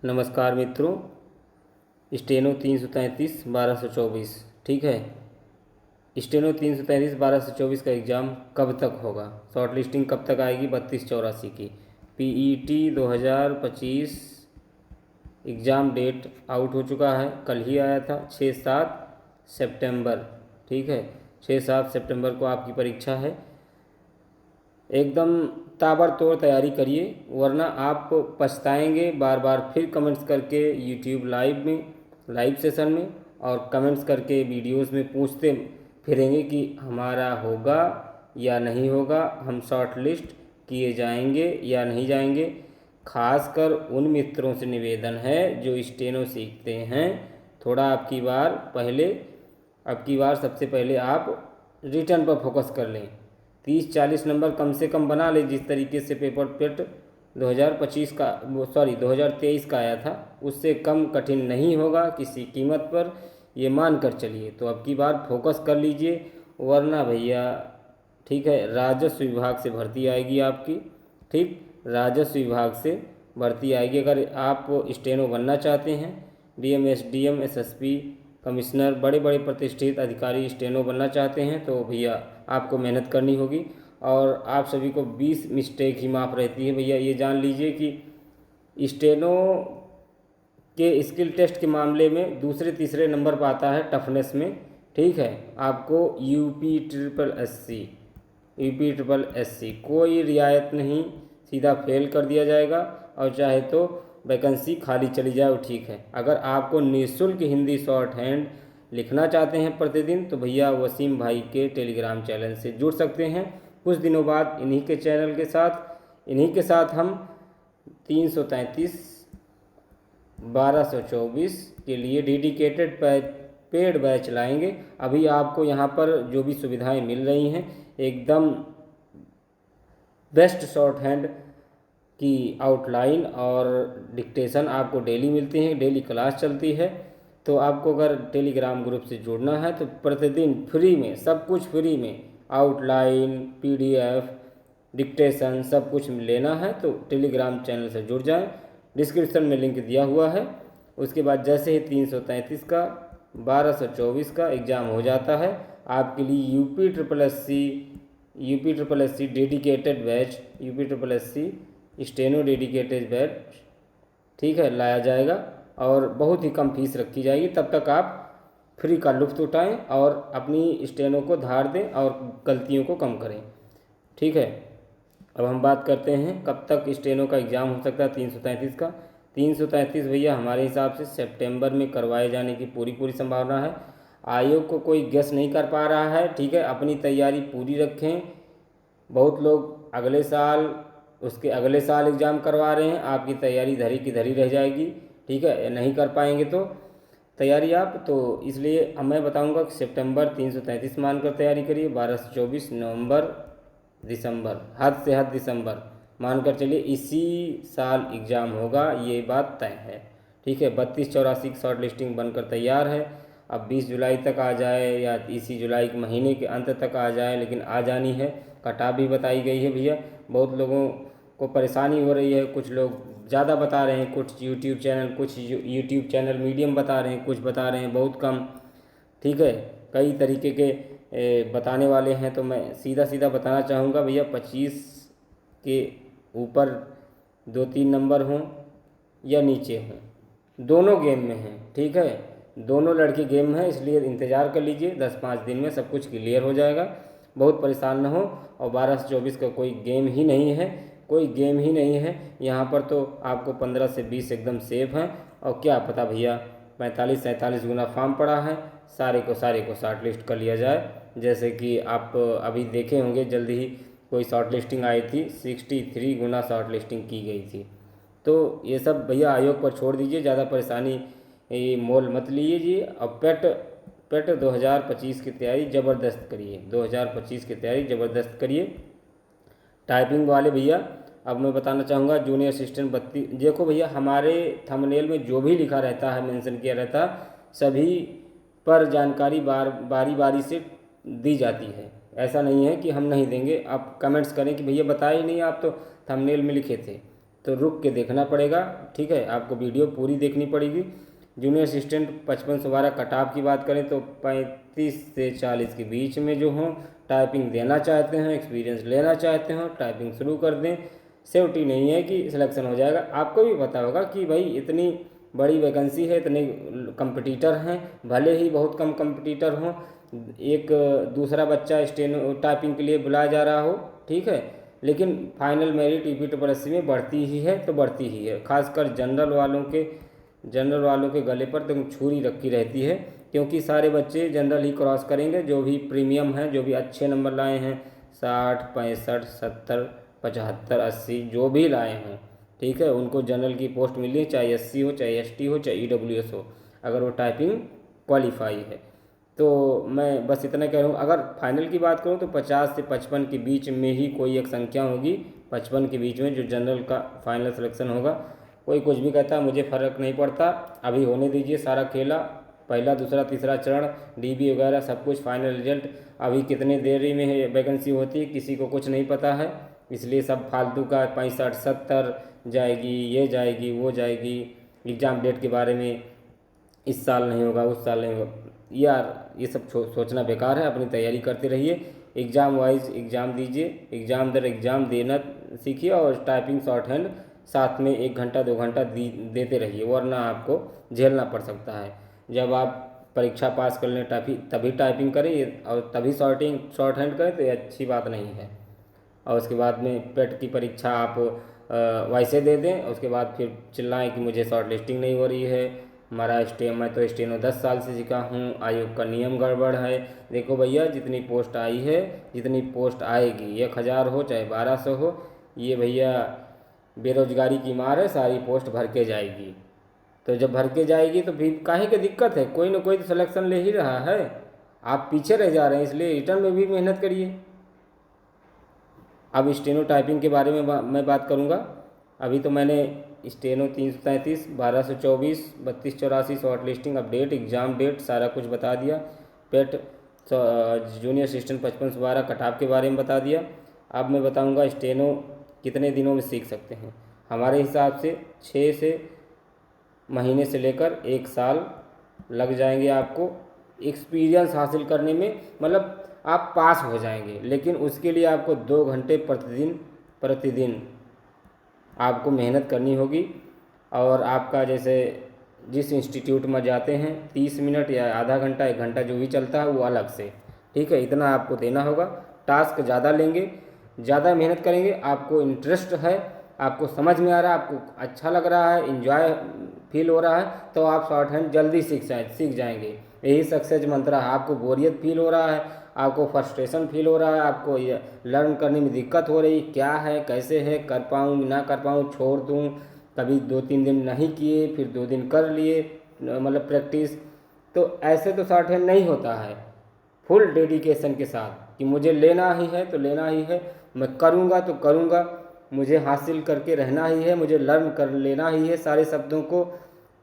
नमस्कार मित्रों, स्टेनो 333/1224 ठीक है। स्टेनो 333/1224 का एग्ज़ाम कब तक होगा? शॉर्ट लिस्टिंग कब तक आएगी? 3284 की पीईटी 2025 एग्ज़ाम डेट आउट हो चुका है, कल ही आया था 6-7 सितंबर। ठीक है, 6-7 सितंबर को आपकी परीक्षा है। एकदम ताबड़तोड़ तैयारी करिए, वरना आप पछताएंगे बार बार फिर कमेंट्स करके यूट्यूब लाइव सेशन में और कमेंट्स करके वीडियोस में पूछते फिरेंगे कि हमारा होगा या नहीं होगा, हम शॉर्ट लिस्ट किए जाएंगे या नहीं जाएंगे। खासकर उन मित्रों से निवेदन है जो स्टेनो सीखते हैं, थोड़ा अब की बार सबसे पहले आप रिटर्न पर फोकस कर लें। 30-40 नंबर कम से कम बना ले। जिस तरीके से पेपर पेट 2023 का आया था, उससे कम कठिन नहीं होगा किसी कीमत पर, ये मान कर चलिए। तो अब की बार फोकस कर लीजिए, वरना भैया ठीक है, राजस्व विभाग से भर्ती आएगी आपकी। ठीक, राजस्व विभाग से भर्ती आएगी। अगर आप स्टेनो बनना चाहते हैं, डीएम, एसडीएम, एसएसपी, कमिश्नर, बड़े बड़े प्रतिष्ठित अधिकारी स्टेनो बनना चाहते हैं, तो भैया आपको मेहनत करनी होगी। और आप सभी को 20 मिस्टेक ही माफ़ रहती है भैया, ये जान लीजिए कि स्टेनो के स्किल टेस्ट के मामले में दूसरे तीसरे नंबर पर आता है टफनेस में। ठीक है, आपको यूपी ट्रिपल एस सी कोई रियायत नहीं, सीधा फेल कर दिया जाएगा। और चाहे तो वैकेंसी खाली चली जाए वो ठीक है। अगर आपको निःशुल्क हिंदी शॉर्ट हैंड लिखना चाहते हैं प्रतिदिन, तो भैया वसीम भाई के टेलीग्राम चैनल से जुड़ सकते हैं। कुछ दिनों बाद इन्हीं के साथ हम 333/1224 के लिए डेडिकेटेड पेड बैच लाएंगे। अभी आपको यहाँ पर जो भी सुविधाएं मिल रही हैं, एकदम बेस्ट शॉर्ट हैंड की आउटलाइन और डिक्टेशन आपको डेली मिलती हैं, डेली क्लास चलती है। तो आपको अगर टेलीग्राम ग्रुप से जुड़ना है तो प्रतिदिन फ्री में, सब कुछ फ्री में, आउटलाइन, पीडीएफ, डिक्टेशन सब कुछ लेना है तो टेलीग्राम चैनल से जुड़ जाएं। डिस्क्रिप्शन में लिंक दिया हुआ है। उसके बाद जैसे ही 333 का 1224 का एग्ज़ाम हो जाता है, आपके लिए UP triple S C dedicated batch, steno dedicated batch ठीक है लाया जाएगा, और बहुत ही कम फीस रखी जाएगी। तब तक आप फ्री का लुत्फ़ उठाएं और अपनी स्टेनो को धार दें और गलतियों को कम करें। ठीक है, अब हम बात करते हैं कब तक स्टेनो का एग्ज़ाम हो सकता है 333 का। 333 भैया हमारे हिसाब से सितंबर में करवाए जाने की पूरी संभावना है। आयोग को कोई गेस नहीं कर पा रहा है। ठीक है, अपनी तैयारी पूरी रखें। बहुत लोग अगले साल, उसके अगले साल एग्ज़ाम करवा रहे हैं, आपकी तैयारी धरी की धरी रह जाएगी। ठीक है, नहीं कर पाएंगे तो तैयारी आप, तो इसलिए अब मैं बताऊंगा कि सितंबर 333 मानकर तैयारी करिए। 12 से 24 नवंबर, दिसंबर, हद से हद दिसंबर मानकर चलिए, इसी साल एग्ज़ाम होगा, ये बात तय है। ठीक है, 3284 की शॉर्ट लिस्टिंग बनकर तैयार है। अब 20 जुलाई तक आ जाए या इसी जुलाई के महीने के अंत तक आ जाए, लेकिन आ जानी है। कटाफ भी बताई गई है भैया। बहुत लोगों को परेशानी हो रही है, कुछ लोग ज़्यादा बता रहे हैं, कुछ यूट्यूब चैनल मीडियम बता रहे हैं, कुछ बता रहे हैं बहुत कम। ठीक है, कई तरीके के बताने वाले हैं। तो मैं सीधा बताना चाहूँगा भैया, 25 के ऊपर 2-3 नंबर हों या नीचे हों, दोनों गेम में हैं। ठीक है, दोनों लड़के गेम में हैं, इसलिए इंतज़ार कर लीजिए, 10-5 दिन में सब कुछ क्लियर हो जाएगा। बहुत परेशान न हो। और 12 से 24 का कोई गेम ही नहीं है यहाँ पर। तो आपको 15 से 20 एकदम सेफ हैं। और क्या पता भैया 45-47 गुना फॉर्म पड़ा है, सारे को शॉर्ट लिस्ट कर लिया जाए। जैसे कि आप अभी देखे होंगे, जल्दी ही कोई शॉर्ट लिस्टिंग आई थी, 63 गुना शॉर्ट लिस्टिंग की गई थी। तो ये सब भैया आयोग पर छोड़ दीजिए, ज़्यादा परेशानी ये मोल मत लीजिए। और पेट 2025 की तैयारी ज़बरदस्त करिए, 2025 की तैयारी ज़बरदस्त करिए। टाइपिंग वाले भैया, अब मैं बताना चाहूँगा जूनियर असिस्टेंट 32, देखो भैया हमारे थंबनेल में जो भी लिखा रहता है, मेंशन किया रहता, सभी पर जानकारी बारी बारी से दी जाती है। ऐसा नहीं है कि हम नहीं देंगे। आप कमेंट्स करें कि भैया बताए ही नहीं, आप तो थंबनेल में लिखे थे। तो रुक के देखना पड़ेगा। ठीक है, आपको वीडियो पूरी देखनी पड़ेगी। जूनियर असिस्टेंट 55 से 12 कट-ऑफ की बात करें तो 35 से 40 के बीच में जो हों, टाइपिंग देना चाहते हैं, एक्सपीरियंस लेना चाहते हो, टाइपिंग शुरू कर दें। सेफ्टी नहीं है कि सिलेक्शन हो जाएगा। आपको भी पता होगा कि भाई इतनी बड़ी वैकेंसी है, इतने कंपटीटर हैं, भले ही बहुत कम कंपटीटर हों, एक दूसरा बच्चा स्टेनो टाइपिंग के लिए बुलाया जा रहा हो, ठीक है, लेकिन फाइनल मेरिट UPSSC में बढ़ती ही है तो बढ़ती ही है। खासकर जनरल वालों के गले पर तो छुरी रखी रहती है, क्योंकि सारे बच्चे जनरल ही क्रॉस करेंगे। जो भी प्रीमियम हैं, जो भी अच्छे नंबर लाए हैं, 60, 65, 70, 75, 80 जो भी लाए हों, ठीक है, उनको जनरल की पोस्ट मिली है, चाहे SC हो, चाहे ST हो, चाहे EWS हो, अगर वो टाइपिंग क्वालिफाई है। तो मैं बस इतना कह रहा हूँ। अगर फाइनल की बात करूँ तो 50 से 55 के बीच में ही कोई एक संख्या होगी, 55 के बीच में जो जनरल का फाइनल सिलेक्शन होगा। कोई कुछ भी कहता, मुझे फ़र्क नहीं पड़ता, अभी होने दीजिए सारा खेला। पहला, दूसरा, तीसरा चरण, DB वगैरह सब कुछ, फाइनल रिजल्ट अभी कितने देरी में वैकेंसी होती है किसी को कुछ नहीं पता है। इसलिए सब फालतू का 65, 70 जाएगी, ये जाएगी, वो जाएगी, एग्ज़ाम डेट के बारे में इस साल नहीं होगा, उस साल नहीं होगा, यार ये सब सोचना बेकार है। अपनी तैयारी करते रहिए, एग्ज़ाम वाइज एग्ज़ाम दीजिए, एग्ज़ाम दर एग्ज़ाम देना सीखिए, और टाइपिंग शॉर्ट हैंड साथ में 1 घंटा 2 घंटा देते रहिए, वरना आपको झेलना पड़ सकता है। जब आप परीक्षा पास कर लें तभी टाइपिंग करें और तभी शॉर्ट हैंड करें, तो ये अच्छी बात नहीं है। और उसके बाद में पेट की परीक्षा आप वैसे दे दें, उसके बाद फिर चिल्लाएं कि मुझे शॉर्ट लिस्टिंग नहीं हो रही है, मैं तो स्टेनो 10 साल से सीखा हूँ, आयोग का नियम गड़बड़ है। देखो भैया, जितनी पोस्ट आई है, जितनी पोस्ट आएगी, 1000 हो चाहे 1200 हो, ये भैया बेरोजगारी की मार है, सारी पोस्ट भर के जाएगी। तो जब भर के जाएगी तो फिर काहे की दिक्कत है, कोई ना कोई तो सिलेक्शन ले ही रहा है। आप पीछे रह जा रहे हैं, इसलिए रिटर्न में भी मेहनत करिए। अब स्टेनो टाइपिंग के बारे में मैं बात करूँगा। अभी तो मैंने steno 333, 1224, 3284 short listing update, exam date सारा कुछ बता दिया। पेट जूनियर असिस्टेंट 55 से 12 कट-ऑफ के बारे में बता दिया। अब मैं बताऊंगा स्टेनो कितने दिनों में सीख सकते हैं। हमारे हिसाब से 6 से महीने से लेकर 1 साल लग जाएंगे आपको एक्सपीरियंस हासिल करने में, मतलब आप पास हो जाएंगे। लेकिन उसके लिए आपको 2 घंटे प्रतिदिन आपको मेहनत करनी होगी। और आपका जैसे जिस इंस्टीट्यूट में जाते हैं 30 मिनट या आधा घंटा 1 घंटा जो भी चलता है वो अलग से, ठीक है, इतना आपको देना होगा। टास्क ज़्यादा लेंगे, ज़्यादा मेहनत करेंगे, आपको इंटरेस्ट है, आपको समझ में आ रहा है, आपको अच्छा लग रहा है, इन्जॉय फील हो रहा है, तो आप शॉर्ट हैंड जल्दी सीख जाएंगे। यही सक्सेस मंत्र है। आपको बोरियत फील हो रहा है, आपको फ्रस्ट्रेशन फील हो रहा है, आपको ये लर्न करने में दिक्कत हो रही, क्या है, कैसे है, कर पाऊँ ना कर पाऊँ, छोड़ दूँ, कभी 2-3 दिन नहीं किए, फिर 2 दिन कर लिए, मतलब प्रैक्टिस, तो ऐसे तो शॉर्ट हैंड नहीं होता है। फुल डेडिकेशन के साथ कि मुझे लेना ही है तो लेना ही है, मैं करूँगा तो करूँगा, मुझे हासिल करके रहना ही है, मुझे लर्न कर लेना ही है सारे शब्दों को,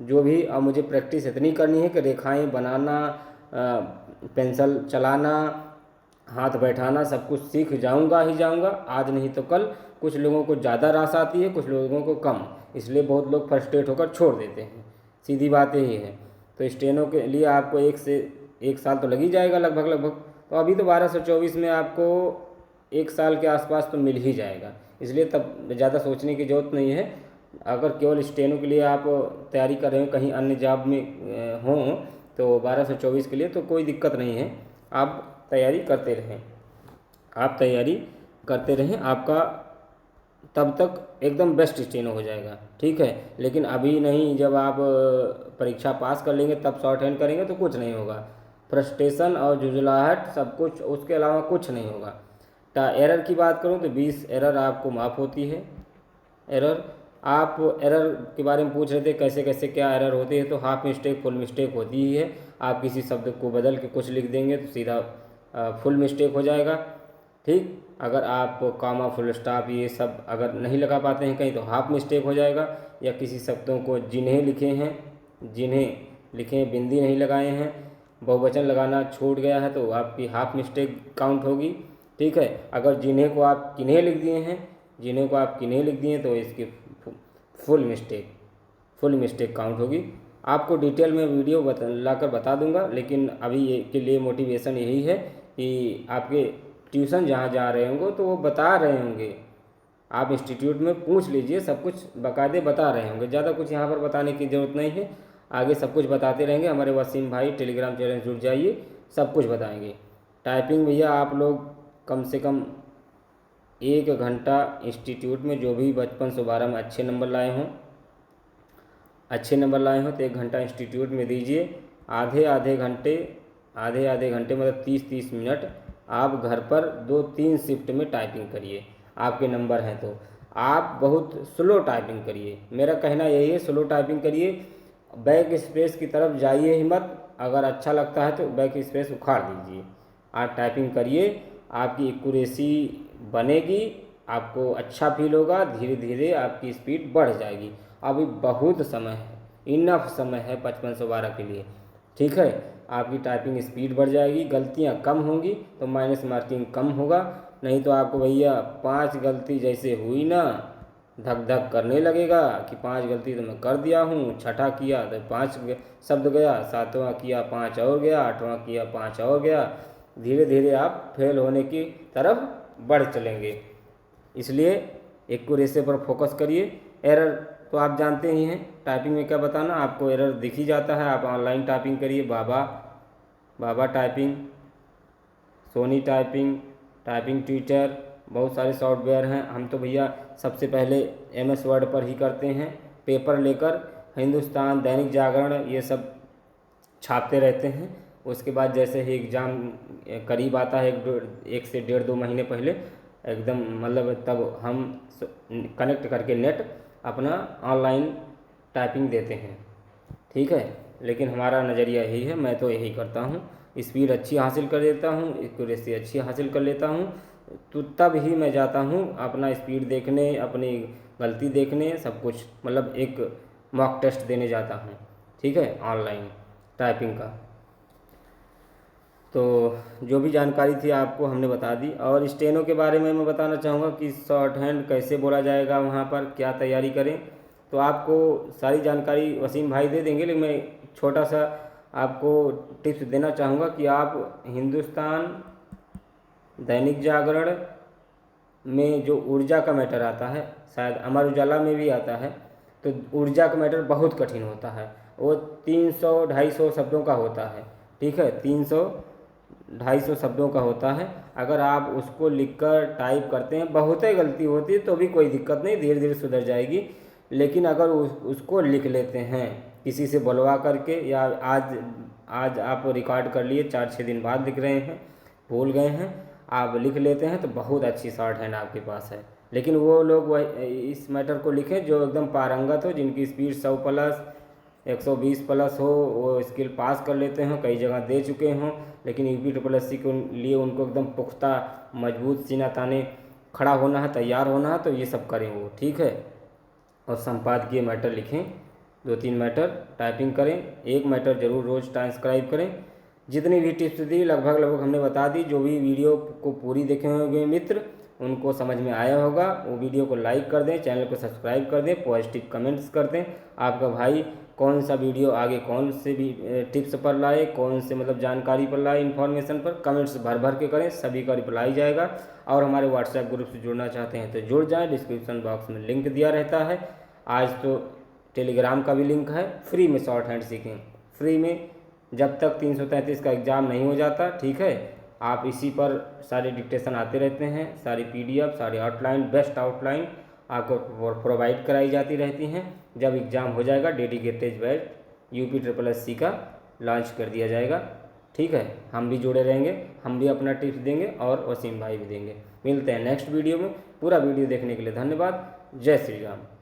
जो भी। और मुझे प्रैक्टिस इतनी करनी है कि रेखाएं बनाना, पेंसिल चलाना, हाथ बैठाना, सब कुछ सीख जाऊंगा ही जाऊंगा, आज नहीं तो कल। कुछ लोगों को ज़्यादा रास आती है, कुछ लोगों को कम, इसलिए बहुत लोग फ्रस्ट्रेट होकर छोड़ देते हैं। सीधी बात यही है। तो स्टेनो के लिए आपको 1 साल तो लग ही जाएगा लगभग। तो अभी तो 1224 में आपको 1 साल के आसपास तो मिल ही जाएगा, इसलिए तब ज़्यादा सोचने की ज़रूरत नहीं है। अगर केवल स्टेनो के लिए आप तैयारी कर रहे हो, कहीं अन्य जॉब में हों, तो 1224 के लिए तो कोई दिक्कत नहीं है। आप तैयारी करते रहें, आपका तब तक एकदम बेस्ट स्टेनो हो जाएगा, ठीक है। लेकिन अभी नहीं, जब आप परीक्षा पास कर लेंगे तब शॉर्ट हैंड करेंगे तो कुछ नहीं होगा। फ्रस्ट्रेशन और झुंझलाहट सब कुछ, उसके अलावा कुछ नहीं होगा। एरर की बात करूं तो 20 एरर आपको माफ़ होती है। आप एरर के बारे में पूछ रहे थे, कैसे कैसे क्या एरर होती है, तो हाफ मिस्टेक, फुल मिस्टेक होती ही है। आप किसी शब्द को बदल के कुछ लिख देंगे तो सीधा फुल मिस्टेक हो जाएगा, ठीक। अगर आप कॉमा, फुल स्टॉप ये सब अगर नहीं लगा पाते हैं कहीं, तो हाफ मिस्टेक हो जाएगा। या किसी शब्दों को जिन्हें लिखे बिंदी नहीं लगाए हैं, बहुवचन लगाना छूट गया है, तो आपकी हाफ मिस्टेक काउंट होगी, ठीक है। अगर जिन्हें को आप किन्हें लिख दिए हैं तो इसकी फुल मिस्टेक काउंट होगी। आपको डिटेल में वीडियो लाकर बता दूंगा, लेकिन अभी ये के लिए मोटिवेशन यही है कि आपके ट्यूशन जहाँ जा रहे होंगे तो वो बता रहे होंगे, आप इंस्टीट्यूट में पूछ लीजिए, सब कुछ बाकायदे बता रहे होंगे। ज़्यादा कुछ यहाँ पर बताने की ज़रूरत नहीं है, आगे सब कुछ बताते रहेंगे। हमारे वसीम भाई टेलीग्राम चैनल जुड़ जाइए, सब कुछ बताएंगे। टाइपिंग भैया आप लोग कम से कम 1 घंटा इंस्टीट्यूट में, जो भी बचपन से 12 में अच्छे नंबर लाए हों तो 1 घंटा इंस्टीट्यूट में दीजिए। आधे आधे घंटे मतलब 30-30 मिनट आप घर पर 2-3 शिफ्ट में टाइपिंग करिए। आपके नंबर हैं तो आप बहुत स्लो टाइपिंग करिए, मेरा कहना यही है, स्लो टाइपिंग करिए। बैक स्पेस की तरफ जाइए ही मत, अगर अच्छा लगता है तो बैक स्पेस उखाड़ दीजिए। आप टाइपिंग करिए, आपकी एक्यूरेसी बनेगी, आपको अच्छा फील होगा, धीरे धीरे आपकी स्पीड बढ़ जाएगी। अभी बहुत समय है, इनफ समय है 55 से 12 के लिए, ठीक है। आपकी टाइपिंग स्पीड बढ़ जाएगी, गलतियां कम होंगी तो माइनस मार्किंग कम होगा। नहीं तो आपको भैया 5 गलती जैसे हुई ना, धक धक करने लगेगा कि 5 गलती तो मैं कर दिया हूँ, छठा किया तो 5 शब्द गया, 7वां किया 5 और गया, 8वां किया 5 और गया। धीरे धीरे आप फेल होने की तरफ बढ़ चलेंगे। इसलिए एक्यूरेसी पर फोकस करिए। एरर तो आप जानते ही हैं, टाइपिंग में क्या बताना, आपको एरर दिख ही जाता है। आप ऑनलाइन टाइपिंग करिए, बाबा typing, Sony typing, typing Twitter, बहुत सारे सॉफ्टवेयर हैं। हम तो भैया सबसे पहले MS वर्ड पर ही करते हैं, पेपर लेकर हिंदुस्तान, दैनिक जागरण ये सब छापते रहते हैं। उसके बाद जैसे ही एग्ज़ाम करीब आता है, 1 से 1.5-2 महीने पहले एकदम मतलब, तब हम कनेक्ट करके नेट अपना ऑनलाइन टाइपिंग देते हैं, ठीक है। लेकिन हमारा नज़रिया यही है, मैं तो यही करता हूँ, स्पीड अच्छी हासिल कर लेता हूँ, एक्यूरेसी अच्छी हासिल कर लेता हूँ, तो तब ही मैं जाता हूँ अपना स्पीड देखने, अपनी गलती देखने, सब कुछ मतलब एक मॉक टेस्ट देने जाता हूँ, ठीक है, ऑनलाइन टाइपिंग का। तो जो भी जानकारी थी आपको हमने बता दी। और स्टेनो के बारे में मैं बताना चाहूँगा कि शॉर्ट हैंड कैसे बोला जाएगा, वहाँ पर क्या तैयारी करें, तो आपको सारी जानकारी वसीम भाई दे देंगे। लेकिन मैं छोटा सा आपको टिप्स देना चाहूँगा कि आप हिंदुस्तान, दैनिक जागरण में जो ऊर्जा का मैटर आता है, शायद अमर उजाला में भी आता है, तो ऊर्जा का मैटर बहुत कठिन होता है। वो 300-250 शब्दों का होता है, ठीक है, 300-250 शब्दों का होता है। अगर आप उसको लिखकर टाइप करते हैं, बहुत ही गलती होती है तो भी कोई दिक्कत नहीं, धीरे धीरे सुधर जाएगी। लेकिन अगर उसको लिख लेते हैं किसी से बुलवा करके, या आज आप रिकॉर्ड कर लिए, 4-6 दिन बाद लिख रहे हैं, भूल गए हैं, आप लिख लेते हैं तो बहुत अच्छी शॉर्ट हैंड आपके पास है। लेकिन वो लोग वह इस मैटर को लिखें जो एकदम पारंगत हो, जिनकी स्पीड 100+ 120+ हो, वो स्किल पास कर लेते हों, कई जगह दे चुके हों। लेकिन UPSSC के लिए उनको एकदम पुख्ता मजबूत सीना ताने खड़ा होना है, तैयार होना है, तो ये सब करें वो, ठीक है। और संपादकीय मैटर लिखें, 2-3 मैटर टाइपिंग करें, 1 मैटर ज़रूर रोज़ ट्रांसक्राइब करें। जितनी भी टिप्स दी लगभग हमने बता दी। जो भी वीडियो को पूरी देखे होंगे मित्र, उनको समझ में आया होगा, वो वीडियो को लाइक कर दें, चैनल को सब्सक्राइब कर दें, पॉजिटिव कमेंट्स कर दें। आपका भाई कौन सा वीडियो आगे कौन से भी टिप्स पर लाए, कौन से मतलब जानकारी पर लाए, इन्फॉर्मेशन पर, कमेंट्स भर के करें, सभी का रिप्लाई जाएगा। और हमारे व्हाट्सएप ग्रुप से जुड़ना चाहते हैं तो जुड़ जाएं, डिस्क्रिप्शन बॉक्स में लिंक दिया रहता है। आज तो टेलीग्राम का भी लिंक है, फ्री में शॉर्ट हैंड सीखें, फ्री में, जब तक 333 का एग्ज़ाम नहीं हो जाता, ठीक है। आप इसी पर सारे डिक्टेशन आते रहते हैं, सारी PDF, सारी आउटलाइन, बेस्ट आउटलाइन आपको प्रोवाइड कराई जाती रहती हैं। जब एग्ज़ाम हो जाएगा, डेडिकेटेड बैच UPSSC का लॉन्च कर दिया जाएगा, ठीक है। हम भी जुड़े रहेंगे, हम भी अपना टिप्स देंगे और वसीम भाई भी देंगे। मिलते हैं नेक्स्ट वीडियो में। पूरा वीडियो देखने के लिए धन्यवाद। जय श्री राम।